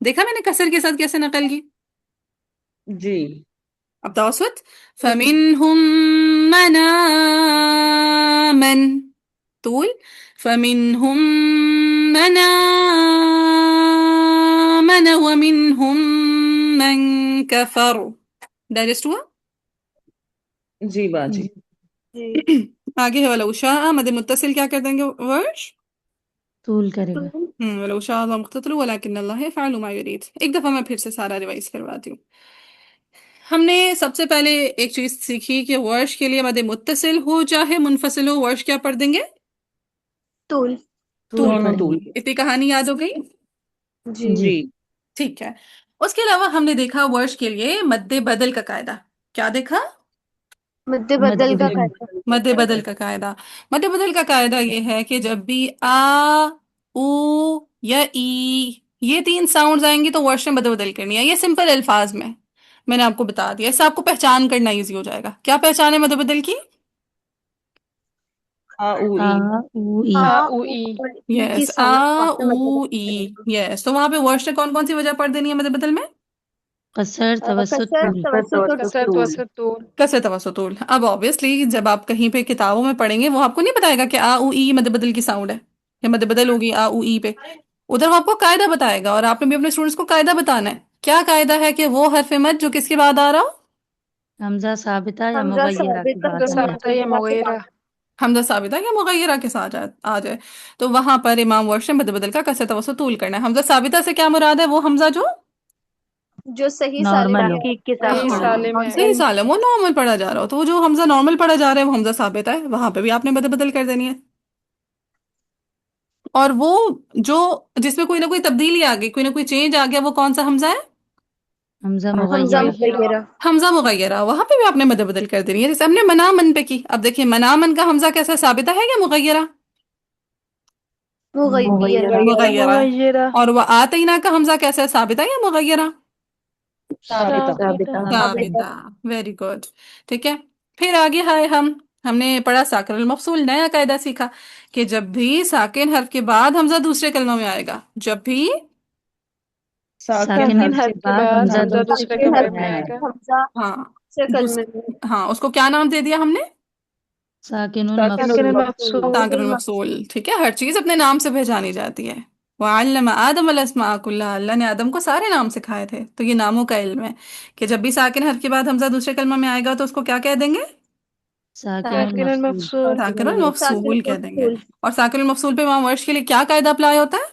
[SPEAKER 1] देखा मैंने कसर के साथ कैसे नकल की?
[SPEAKER 5] जी
[SPEAKER 1] अब तवसत, फमिनहुम मन आमन। तूल, फमिनहुम मन आमन वमिनहुम मन कफर। डाइजेस्ट हुआ?
[SPEAKER 5] जी बाजी।
[SPEAKER 2] जी।
[SPEAKER 3] जी
[SPEAKER 1] आगे है, वलौ शाअ मद मुत्तसिल क्या कर देंगे वर्ष?
[SPEAKER 2] तूल करेगा।
[SPEAKER 1] वलौ शाअ अल्लाह मुख्ततल वलाकिन अल्लाह यफ़अलु मा युरीद। एक दफा मैं फिर से सारा रिवाइज करवाती हूँ। हमने सबसे पहले एक चीज सीखी कि वर्ष के लिए मद मुत्तसिल हो चाहे मुनफसिल हो, वर्ष क्या पढ़ देंगे?
[SPEAKER 3] तूल
[SPEAKER 1] तूल
[SPEAKER 2] तूल
[SPEAKER 5] दोनों
[SPEAKER 1] पढ़ेंगे।
[SPEAKER 5] तूल।
[SPEAKER 2] पढ़ेंगे।
[SPEAKER 1] इतनी कहानी याद हो गई।
[SPEAKER 3] जी
[SPEAKER 2] जी।
[SPEAKER 5] जी
[SPEAKER 1] ठीक है। उसके अलावा हमने देखा वर्ष के लिए मद्दे बदल का कायदा। क्या देखा?
[SPEAKER 3] मध्य
[SPEAKER 2] मद
[SPEAKER 3] बदल का
[SPEAKER 2] बदल।
[SPEAKER 3] कायदा
[SPEAKER 1] मद्दे बदल का कायदा। मद्दे बदल का कायदा ये है कि जब भी आ, ऊ या ई, ये तीन साउंड्स आएंगी तो वर्ष में मद्दे बदल करनी है। ये सिंपल अल्फाज में मैंने आपको बता दिया, इससे आपको पहचान करना इजी हो जाएगा। क्या पहचान है मद्दे बदल की?
[SPEAKER 5] आ उ
[SPEAKER 2] आ
[SPEAKER 5] ई।
[SPEAKER 2] उ ई।
[SPEAKER 3] आ
[SPEAKER 6] आ
[SPEAKER 3] उ
[SPEAKER 6] उ
[SPEAKER 3] ई ई की
[SPEAKER 1] यस, आ
[SPEAKER 3] साउंड वाक्य
[SPEAKER 1] ऊ
[SPEAKER 3] मतलब
[SPEAKER 1] ई, यस। तो वहां पे वर्ष ने कौन कौन सी वजह पढ़ देनी है मद्दे बदल में?
[SPEAKER 2] कसर तवसुत
[SPEAKER 3] कसर
[SPEAKER 2] तूल।
[SPEAKER 3] तवसत और
[SPEAKER 6] कसरत
[SPEAKER 3] तूल
[SPEAKER 6] वसरत तूल।
[SPEAKER 1] कसरत तवसतुल। अब ऑब्वियसली जब आप कहीं पे किताबों में पढ़ेंगे वो आपको नहीं बताएगा कि आ ऊ ई मद बदल की साउंड है या मद बदल होगी आ ऊ ई पे। उधर वो आपको कायदा बताएगा, और आपने भी अपने स्टूडेंट्स को कायदा बताना है। क्या कायदा है? कि वो हरफ मद जो किसके बाद आ रहा हो?
[SPEAKER 2] हमजा साबिता या
[SPEAKER 3] हमजा
[SPEAKER 2] मुगय्यरा की
[SPEAKER 3] साबिता
[SPEAKER 2] बात
[SPEAKER 3] या
[SPEAKER 2] आ जाए।
[SPEAKER 7] साबिता या मुगैरा।
[SPEAKER 1] हमजा साबिता या मुगैरा के साथ आ जाए तो वहां पर इमाम वर्ष ने बदल बदल का कसरत वसूल करना है। हमजा साबिता से क्या मुराद है? वो हमजा जो
[SPEAKER 3] जो सही सालिम
[SPEAKER 2] नॉर्मल हो।
[SPEAKER 3] है।
[SPEAKER 7] के साथ सही सालिम है।
[SPEAKER 1] सही सालम, वो नॉर्मल पढ़ा जा रहा हो, तो वो जो हमजा नॉर्मल पढ़ा जा रहा है वो हमजा साबित है, वहां पे भी आपने बदल बदल कर देनी है। और वो जो जिसमें कोई ना कोई तब्दीली आ गई, कोई ना कोई चेंज आ गया, वो कौन सा हमजा है?
[SPEAKER 2] हमजा
[SPEAKER 3] हमजा
[SPEAKER 2] मुगय्यरा।
[SPEAKER 3] मुगैरा।
[SPEAKER 1] हमजा मुगैरा, वहां पे भी आपने बदल बदल कर देनी है। जैसे हमने मनामन पे की, अब देखिए मनामन का हमजा कैसा, साबिता है या मुगैरा?
[SPEAKER 3] मुगैरा।
[SPEAKER 1] मुगैरा है।
[SPEAKER 7] मुगैरा।
[SPEAKER 1] और वह आतीना का हमजा कैसा है, साबिता या मुगैरा?
[SPEAKER 5] साबिता।
[SPEAKER 7] साबिता।
[SPEAKER 1] साबिता। Very good. ठीक है। फिर आगे है हमने पढ़ा साकिनुल मफसूल, नया कायदा सीखा कि जब भी साकिन हर्फ के बाद हमजा दूसरे कलमों में आएगा, जब भी
[SPEAKER 5] साकिन
[SPEAKER 2] साकिन
[SPEAKER 7] साकिन
[SPEAKER 2] हर्फ
[SPEAKER 7] हर्फ
[SPEAKER 2] के
[SPEAKER 7] के
[SPEAKER 2] बाद
[SPEAKER 7] बाद
[SPEAKER 2] हमजा
[SPEAKER 7] हमजा
[SPEAKER 2] दूसरे
[SPEAKER 7] दूसरे
[SPEAKER 2] कलमे
[SPEAKER 7] कमरे
[SPEAKER 2] में
[SPEAKER 7] में
[SPEAKER 2] आएगा।
[SPEAKER 7] आएगा।
[SPEAKER 3] हमजा
[SPEAKER 1] हाँ
[SPEAKER 3] से
[SPEAKER 1] दूस,
[SPEAKER 3] कलमे में।
[SPEAKER 1] हाँ उसको क्या नाम दे दिया हमने?
[SPEAKER 2] साकिनुल
[SPEAKER 5] साकिन
[SPEAKER 7] साकिन
[SPEAKER 2] मफसूल।
[SPEAKER 7] मफसूल।
[SPEAKER 1] साकिनुल मफसूल। ठीक है, हर चीज अपने नाम से पहचानी जाती है। वअल्लम आदम अल अस्मा कुल्लहा, अल्लाह ने आदम को सारे नाम सिखाए थे। तो ये नामों का इल्म है कि जब भी साकिन हर्फ के बाद हमजा दूसरे कलमा में आएगा तो उसको क्या कह देंगे?
[SPEAKER 2] साकिनुल
[SPEAKER 7] साकिन
[SPEAKER 2] मफसूल।
[SPEAKER 7] मफसूल।
[SPEAKER 1] साकिनुल
[SPEAKER 3] साकिन
[SPEAKER 1] मफसूल कह देंगे।
[SPEAKER 3] मफसूल।
[SPEAKER 1] और साकिनुल मफसूल पे इमाम वर्श के लिए क्या कायदा अप्लाई होता है?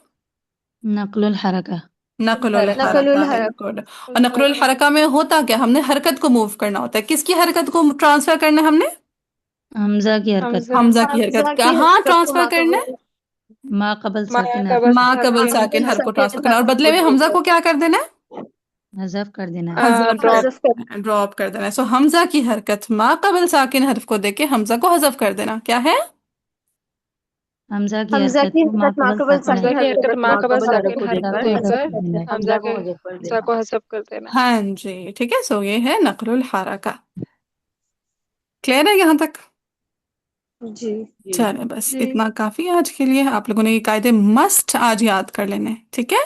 [SPEAKER 2] नक़लुल हरका।
[SPEAKER 1] नक़लुल
[SPEAKER 3] नकलुल
[SPEAKER 1] हरका। वेरी
[SPEAKER 3] हरफ।
[SPEAKER 1] गुड। और नक़लुल हरका में होता क्या, हमने हरकत को मूव करना होता है। किसकी हरकत को ट्रांसफर करना है हमने?
[SPEAKER 2] हमजा की हरकत
[SPEAKER 7] हमजा।
[SPEAKER 1] हमजा की हरकत
[SPEAKER 3] हमजा की
[SPEAKER 1] कहाँ
[SPEAKER 3] हरकत को
[SPEAKER 1] ट्रांसफर करना है?
[SPEAKER 3] माकबल
[SPEAKER 2] मा कबल
[SPEAKER 7] मा
[SPEAKER 2] साकिन हर्फ
[SPEAKER 7] कबल
[SPEAKER 1] माँ कबल
[SPEAKER 7] साकिन
[SPEAKER 1] साकिन हर्फ को ट्रांसफर
[SPEAKER 3] साकिन
[SPEAKER 1] करना, और
[SPEAKER 3] हरफ
[SPEAKER 1] बदले
[SPEAKER 3] को
[SPEAKER 1] में हमजा
[SPEAKER 3] देकर
[SPEAKER 1] को क्या कर देना है?
[SPEAKER 2] हज़फ कर देना।
[SPEAKER 1] हजफ कर
[SPEAKER 7] ड्रॉप।
[SPEAKER 3] हज़फ कर।
[SPEAKER 1] देना है, ड्रॉप कर देना है। सो हमजा की हरकत माँ कबल साकिन हर्फ को देके हमजा को हजफ कर देना क्या है?
[SPEAKER 2] हमजा की
[SPEAKER 3] हमजा
[SPEAKER 2] हरकत
[SPEAKER 3] की
[SPEAKER 2] को मा
[SPEAKER 3] हरकत
[SPEAKER 2] कबल
[SPEAKER 3] माकबल
[SPEAKER 2] साकिन
[SPEAKER 7] हमजा
[SPEAKER 3] साकिन
[SPEAKER 2] हर्फ
[SPEAKER 7] की
[SPEAKER 3] हरफ को
[SPEAKER 7] हरकत मा कबल
[SPEAKER 3] देकर
[SPEAKER 7] साकिन हर्फ को
[SPEAKER 2] को
[SPEAKER 7] देकर
[SPEAKER 2] हज़फ कर देना।
[SPEAKER 7] हमजा के हमजा को हज़फ कर देना।
[SPEAKER 1] हाँ जी, ठीक है। सो ये है नक़लुल हरका। क्लियर है यहाँ तक?
[SPEAKER 3] जी।
[SPEAKER 5] जी
[SPEAKER 1] चले बस
[SPEAKER 7] जी।
[SPEAKER 1] इतना काफी है आज के लिए। आप लोगों ने ये कायदे मस्ट आज याद कर लेने, ठीक है?